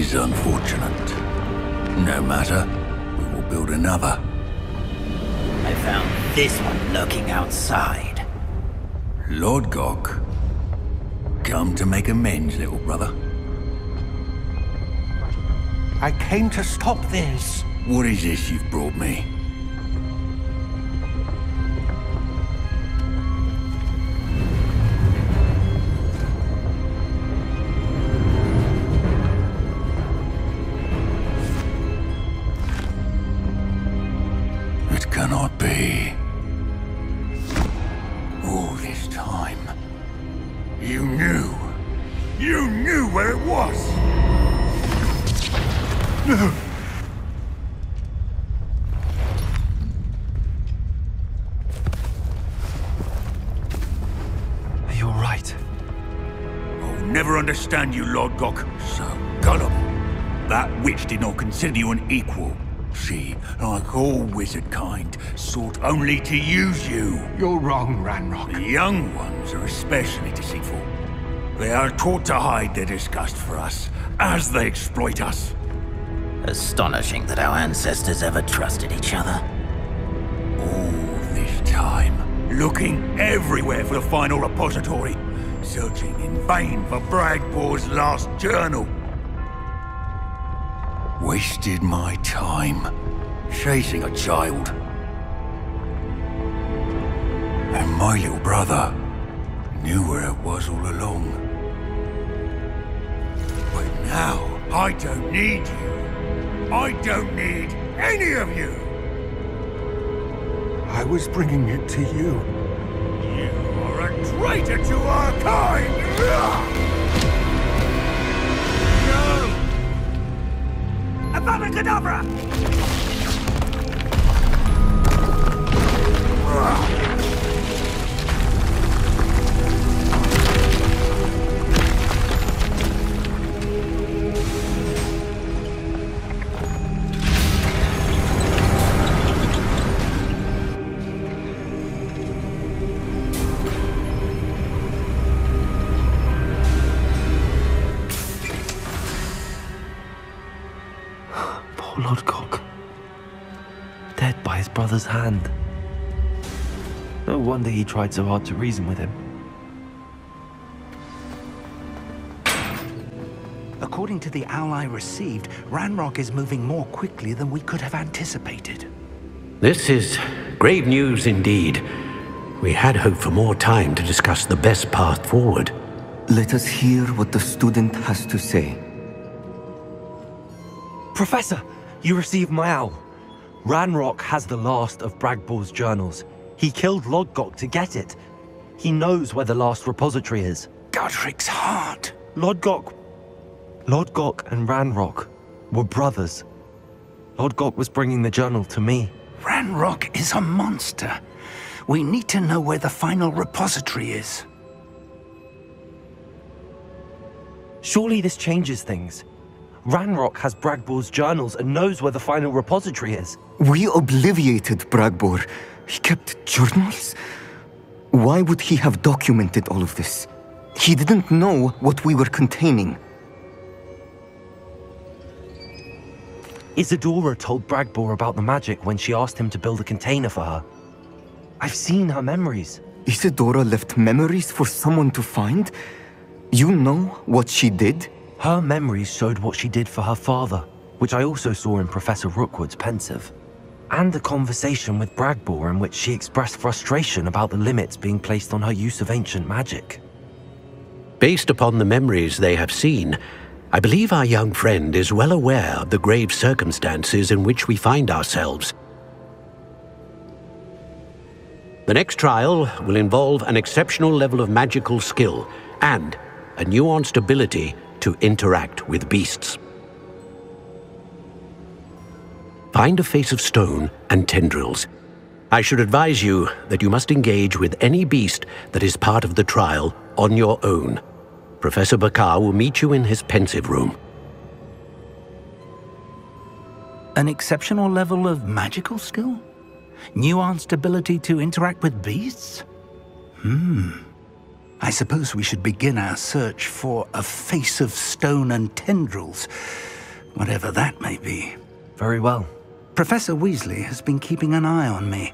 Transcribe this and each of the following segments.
is unfortunate. No matter, we will build another. I found this one lurking outside. Lord Gok, come to make amends, little brother. I came to stop this. What is this you've brought me? It cannot be. All this time, you knew. You knew where it was! No! You're right. I'll never understand you, Lord Gok. So gullible. That witch did not consider you an equal. She, like all wizard kind, sought only to use you. You're wrong, Ranrock. The young ones are especially deceitful. They are taught to hide their disgust for us, as they exploit us. Astonishing that our ancestors ever trusted each other. All this time, looking everywhere for the final repository, searching in vain for Bragbor's last journal. Wasted my time, chasing a child. And my little brother knew where it was all along. But now, I don't need you. I don't need any of you! I was bringing it to you. You are a traitor to our kind! No! Avada Kedavra! Lord Gok, dead by his brother's hand. No wonder he tried so hard to reason with him. According to the owl I received, Ranrock is moving more quickly than we could have anticipated. This is grave news indeed. We had hoped for more time to discuss the best path forward. Let us hear what the student has to say. Professor, you received my owl. Ranrock has the last of Bragbor's journals. He killed Lord Gok to get it. He knows where the last repository is. Godric's heart. Lord Gok and Ranrock were brothers. Lord Gok was bringing the journal to me. Ranrock is a monster. We need to know where the final repository is. Surely this changes things. Ranrock has Bragbor's journals and knows where the final repository is. We obliviated Bragbor. He kept journals? Why would he have documented all of this? He didn't know what we were containing. Isidora told Bragbor about the magic when she asked him to build a container for her. I've seen her memories. Isidora left memories for someone to find? You know what she did? Her memories showed what she did for her father, which I also saw in Professor Rookwood's pensive. And a conversation with Bragbor in which she expressed frustration about the limits being placed on her use of ancient magic. Based upon the memories they have seen, I believe our young friend is well aware of the grave circumstances in which we find ourselves. The next trial will involve an exceptional level of magical skill and a nuanced ability to interact with beasts. Find a face of stone and tendrils. I should advise you that you must engage with any beast that is part of the trial on your own. Professor Bakar will meet you in his pensive room. An exceptional level of magical skill? Nuanced ability to interact with beasts? I suppose we should begin our search for a face of stone and tendrils. whatever that may be. Very well. Professor Weasley has been keeping an eye on me.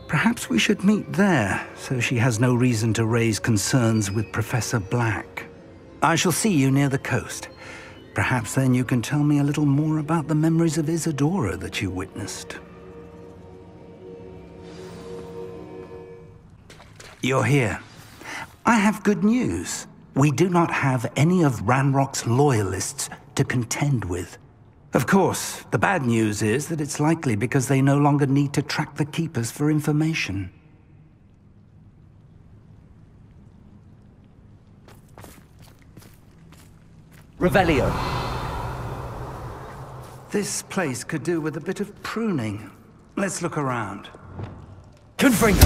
Perhaps we should meet there, so she has no reason to raise concerns with Professor Black. I shall see you near the coast. Perhaps then you can tell me a little more about the memories of Isidora that you witnessed. You're here. I have good news. We do not have any of Ranrock's loyalists to contend with. Of course, the bad news is that it's likely because they no longer need to track the Keepers for information. Revelio. This place could do with a bit of pruning. Let's look around. Confringo.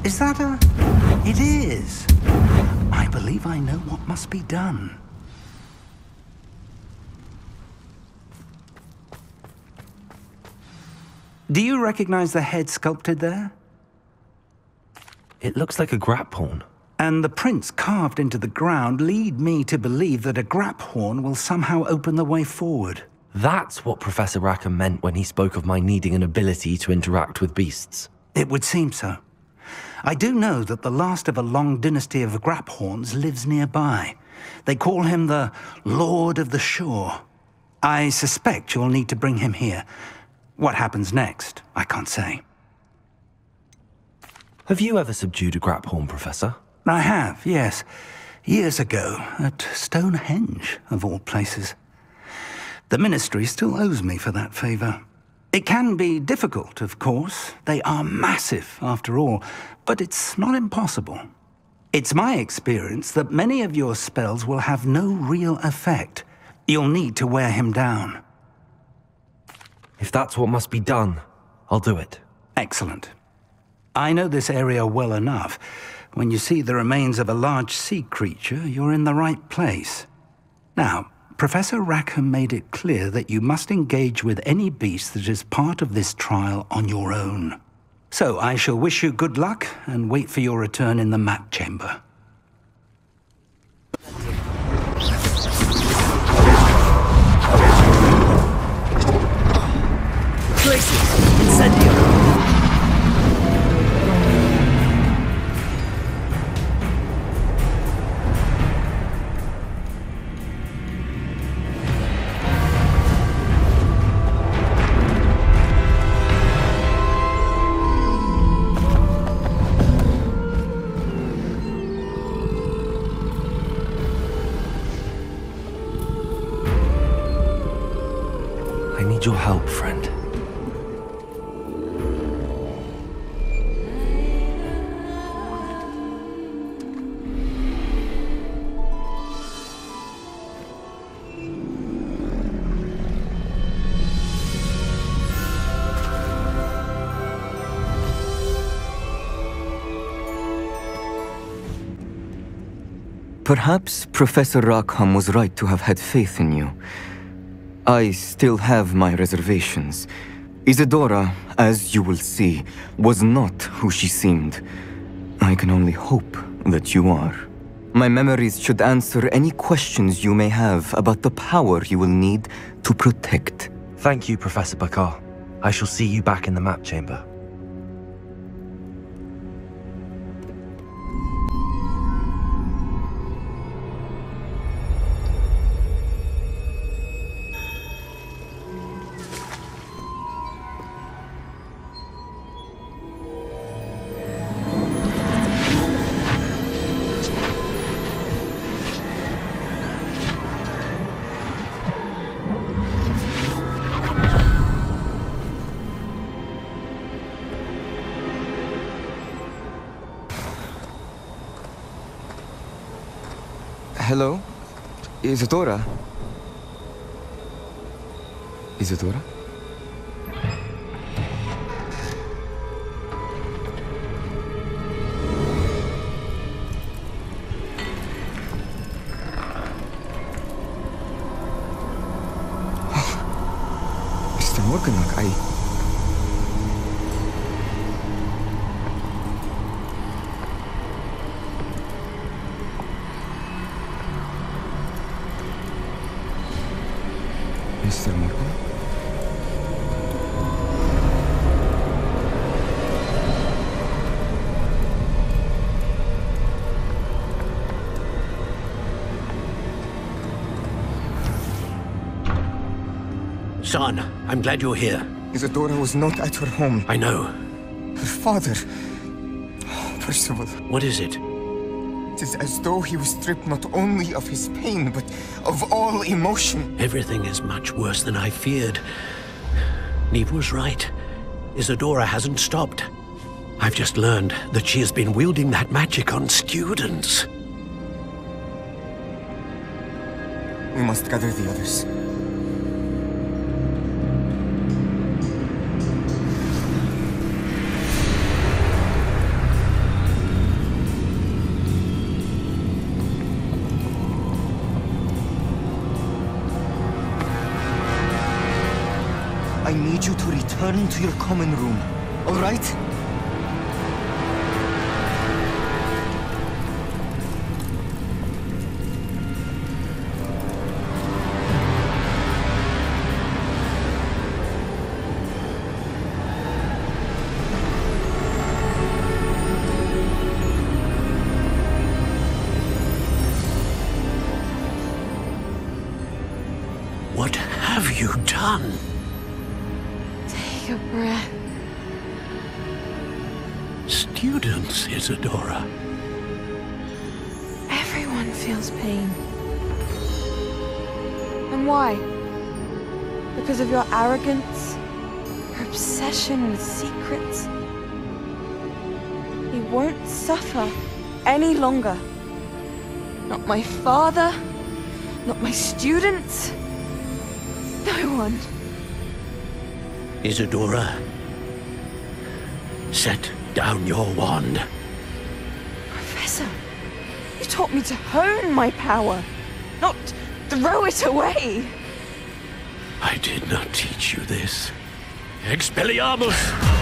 Is that a... It is. I believe I know what must be done. Do you recognize the head sculpted there? It looks like a grap horn. And the prints carved into the ground lead me to believe that a grap horn will somehow open the way forward. That's what Professor Rackham meant when he spoke of my needing an ability to interact with beasts. It would seem so. I do know that the last of a long dynasty of Graphorns lives nearby. They call him the Lord of the Shore. I suspect you'll need to bring him here. What happens next, I can't say. Have you ever subdued a Graphorn, Professor? I have, yes. Years ago, at Stonehenge, of all places. The Ministry still owes me for that favor. It can be difficult, of course. They are massive, after all, but it's not impossible. It's my experience that many of your spells will have no real effect. You'll need to wear him down. If that's what must be done, I'll do it. Excellent. I know this area well enough. When you see the remains of a large sea creature, you're in the right place. Now, Professor Rackham made it clear that you must engage with any beast that is part of this trial on your own. So I shall wish you good luck and wait for your return in the map chamber. Places. Incendio. I need your help, friend. Perhaps Professor Rackham was right to have had faith in you. I still have my reservations. Isidora, as you will see, was not who she seemed. I can only hope that you are. My memories should answer any questions you may have about the power you will need to protect. Thank you, Professor Bakar. I shall see you back in the map chamber. Hello? Isidora? Isidora? Mr. Morganach, Mr. Morgan? Son, I'm glad you're here. Isidora was not at her home. I know. Her father... Percival. What is it? It is as though he was stripped not only of his pain, but of all emotion. Everything is much worse than I feared. Neve was right. Isidora hasn't stopped. I've just learned that she has been wielding that magic on students. We must gather the others. I need you to return to your common room, all right? What have you done? Take a breath. Students, Isidora. Everyone feels pain. And why? Because of your arrogance? Your obsession with secrets? He won't suffer any longer. Not my father, not my students, no one. Isidora, set down your wand. Professor, you taught me to hone my power, not throw it away. I did not teach you this. Expelliarmus!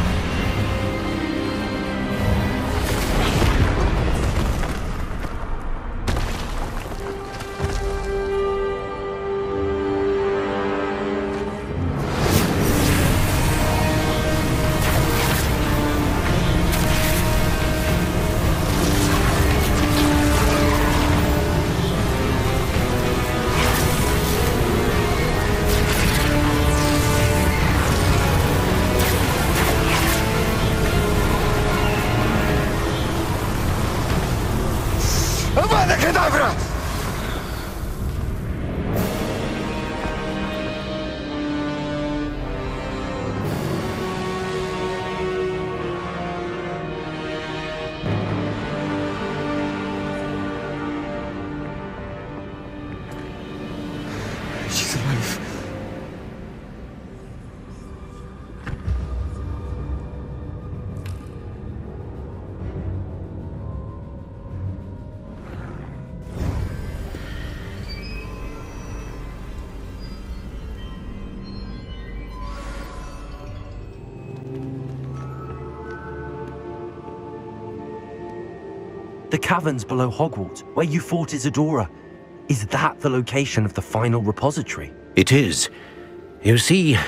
She's alive. The caverns below Hogwarts, where you fought Isidora. Is that the location of the final repository? It is. You see,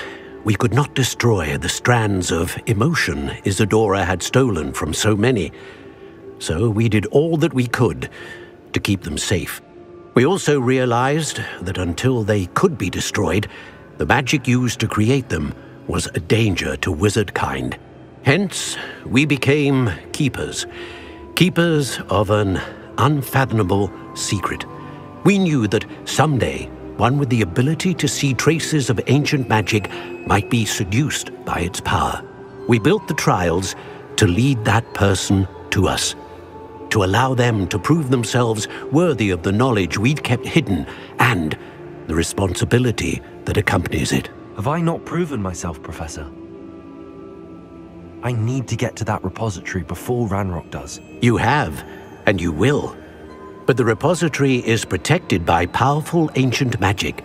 we could not destroy the strands of emotion Isidora had stolen from so many. So we did all that we could to keep them safe. We also realized that until they could be destroyed, the magic used to create them was a danger to wizard kind. Hence, we became keepers. Keepers of an unfathomable secret. We knew that someday, one with the ability to see traces of ancient magic might be seduced by its power. We built the trials to lead that person to us, to allow them to prove themselves worthy of the knowledge we'd kept hidden and the responsibility that accompanies it. Have I not proven myself, Professor? I need to get to that repository before Ranrock does. You have, and you will. But the repository is protected by powerful ancient magic.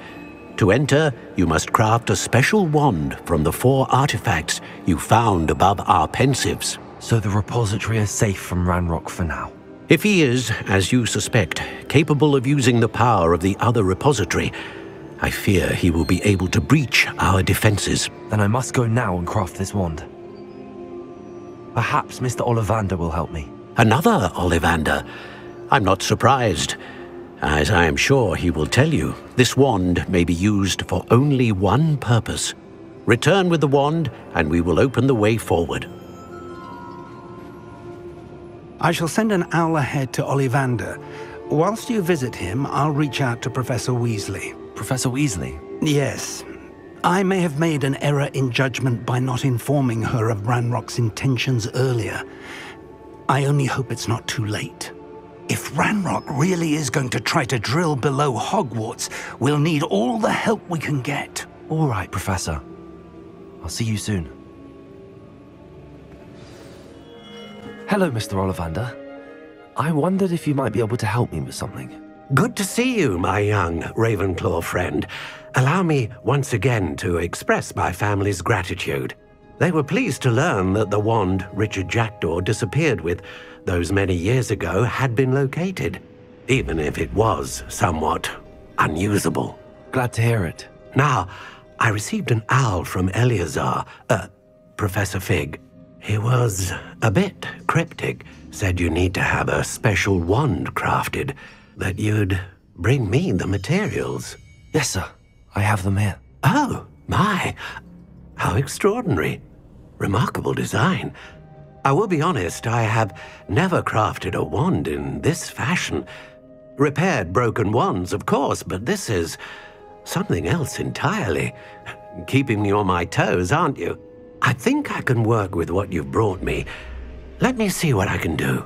To enter, you must craft a special wand from the 4 artifacts you found above our pensives. So the repository is safe from Ranrock for now. If he is, as you suspect, capable of using the power of the other repository, I fear he will be able to breach our defenses. Then I must go now and craft this wand. Perhaps Mr. Ollivander will help me. Another Ollivander? I'm not surprised. As I am sure he will tell you, this wand may be used for only one purpose. Return with the wand, and we will open the way forward. I shall send an owl ahead to Ollivander. Whilst you visit him, I'll reach out to Professor Weasley. Professor Weasley? Yes. I may have made an error in judgment by not informing her of Ranrock's intentions earlier. I only hope it's not too late. If Ranrock really is going to try to drill below Hogwarts, we'll need all the help we can get. All right, Professor. I'll see you soon. Hello, Mr. Ollivander. I wondered if you might be able to help me with something. Good to see you, my young Ravenclaw friend. Allow me once again to express my family's gratitude. They were pleased to learn that the wand Richard Jackdaw disappeared with those many years ago had been located, even if it was somewhat unusable. Glad to hear it. Now, I received an owl from Eleazar, Professor Fig. He was a bit cryptic, said you need to have a special wand crafted, that you'd bring me the materials. Yes, sir. I have them here. Oh, my. How extraordinary. Remarkable design. I will be honest, I have never crafted a wand in this fashion. Repaired broken wands, of course, but this is something else entirely. Keeping me on my toes, aren't you? I think I can work with what you've brought me. Let me see what I can do.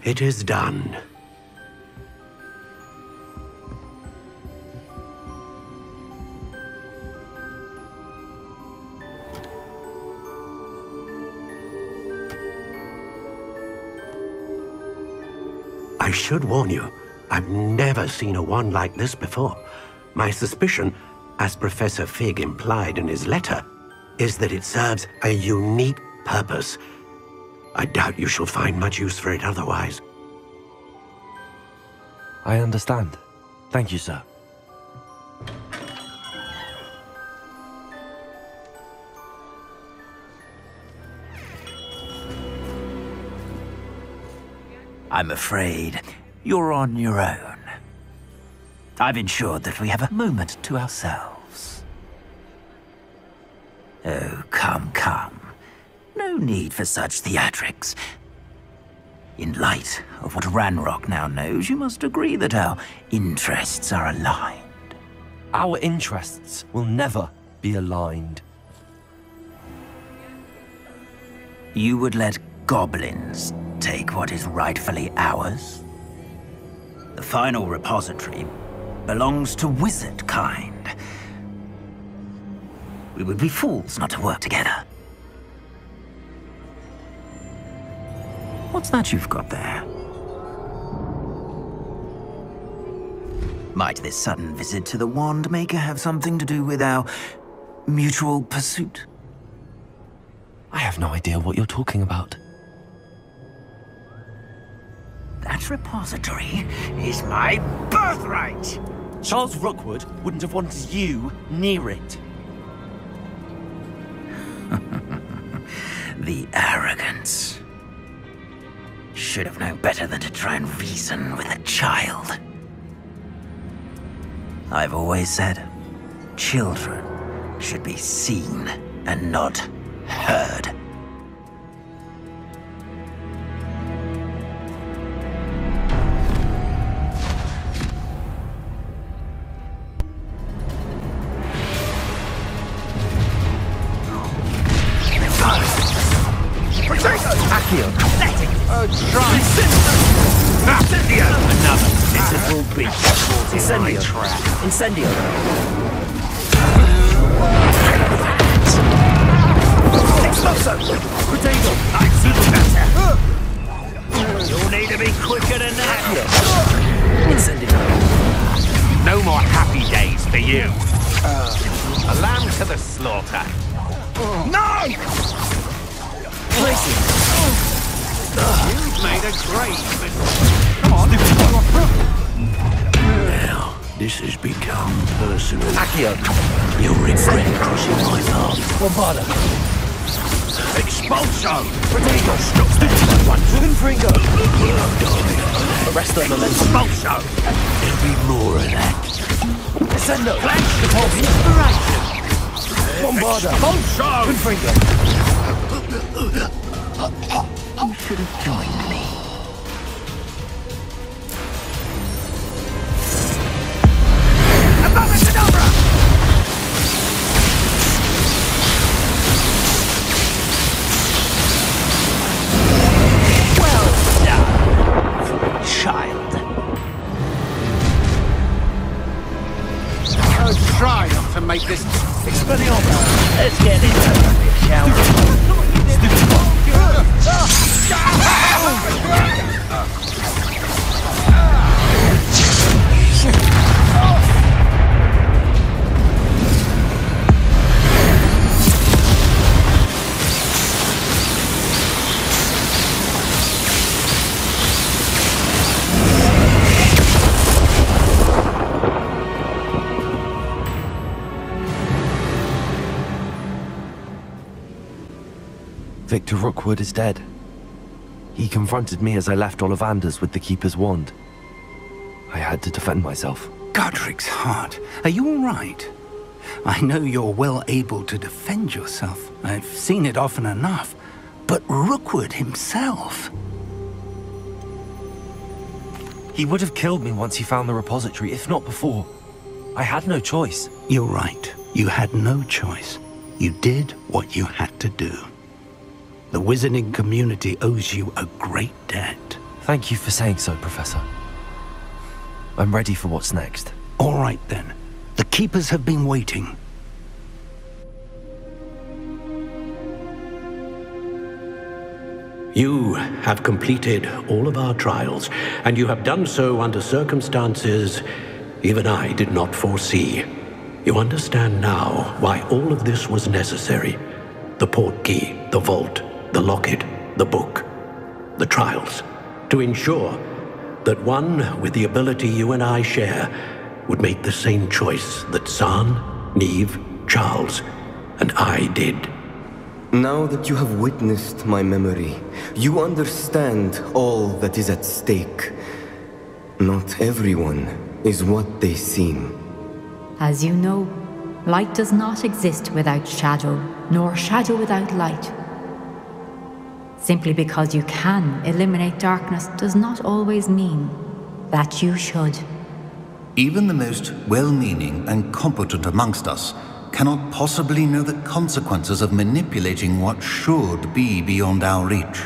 It is done. I should warn you, I've never seen a wand like this before. My suspicion, as Professor Fig implied in his letter, is that it serves a unique purpose. I doubt you shall find much use for it otherwise. I understand. Thank you, sir. I'm afraid you're on your own. I've ensured that we have a moment to ourselves. Oh, come, come. No need for such theatrics. In light of what Ranrock now knows, you must agree that our interests are aligned. Our interests will never be aligned. You would let goblins take what is rightfully ours? The final repository belongs to wizard kind. We would be fools not to work together. What's that you've got there? Might this sudden visit to the Wand Maker have something to do with our mutual pursuit? I have no idea what you're talking about. That repository is my birthright! Charles Rookwood wouldn't have wanted you near it. The arrogance. Should have known better than to try and reason with a child. I've always said, children should be seen and not heard. will be Incendio. Incendio. Exploso! Potato! I see better! You'll need to be quicker than that! Incendio. No more happy days for you. A lamb to the slaughter. No! Placing. You've made a grave. Come on. Now, this has become personal. Accio. You'll regret crossing my path. Bombarda. Expulso! Potato. Stop that once. Confringo. Arrest the momentum. Expulso! There'll be more of that. Descendo. Flash of inspiration! Bombarda. Expulso! Confringo. You should have joined me. Abracadabra! Well done, child. Try not to make this Expelliarmus. Let's get into it, shall we? Victor Rookwood is dead. He confronted me as I left Ollivander's with the Keeper's wand. I had to defend myself. Godric's heart. Are you all right? I know you're well able to defend yourself. I've seen it often enough. But Rookwood himself... He would have killed me once he found the repository, if not before. I had no choice. You're right. You had no choice. You did what you had to do. The wizarding community owes you a great debt. Thank you for saying so, Professor. I'm ready for what's next. All right, then. The Keepers have been waiting. You have completed all of our trials, and you have done so under circumstances even I did not foresee. You understand now why all of this was necessary. The portkey, the vault, the locket, the book, the trials, to ensure that one with the ability you and I share would make the same choice that San, Neve, Charles, and I did. Now that you have witnessed my memory, you understand all that is at stake. Not everyone is what they seem. As you know, light does not exist without shadow, nor shadow without light. Simply because you can eliminate darkness does not always mean that you should. Even the most well-meaning and competent amongst us cannot possibly know the consequences of manipulating what should be beyond our reach.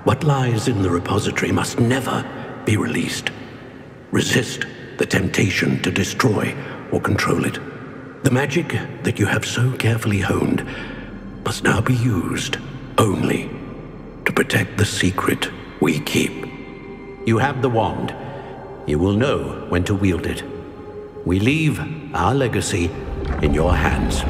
What lies in the repository must never be released. Resist the temptation to destroy or control it. The magic that you have so carefully honed must now be used only to protect the secret we keep. You have the wand. You will know when to wield it. We leave our legacy in your hands.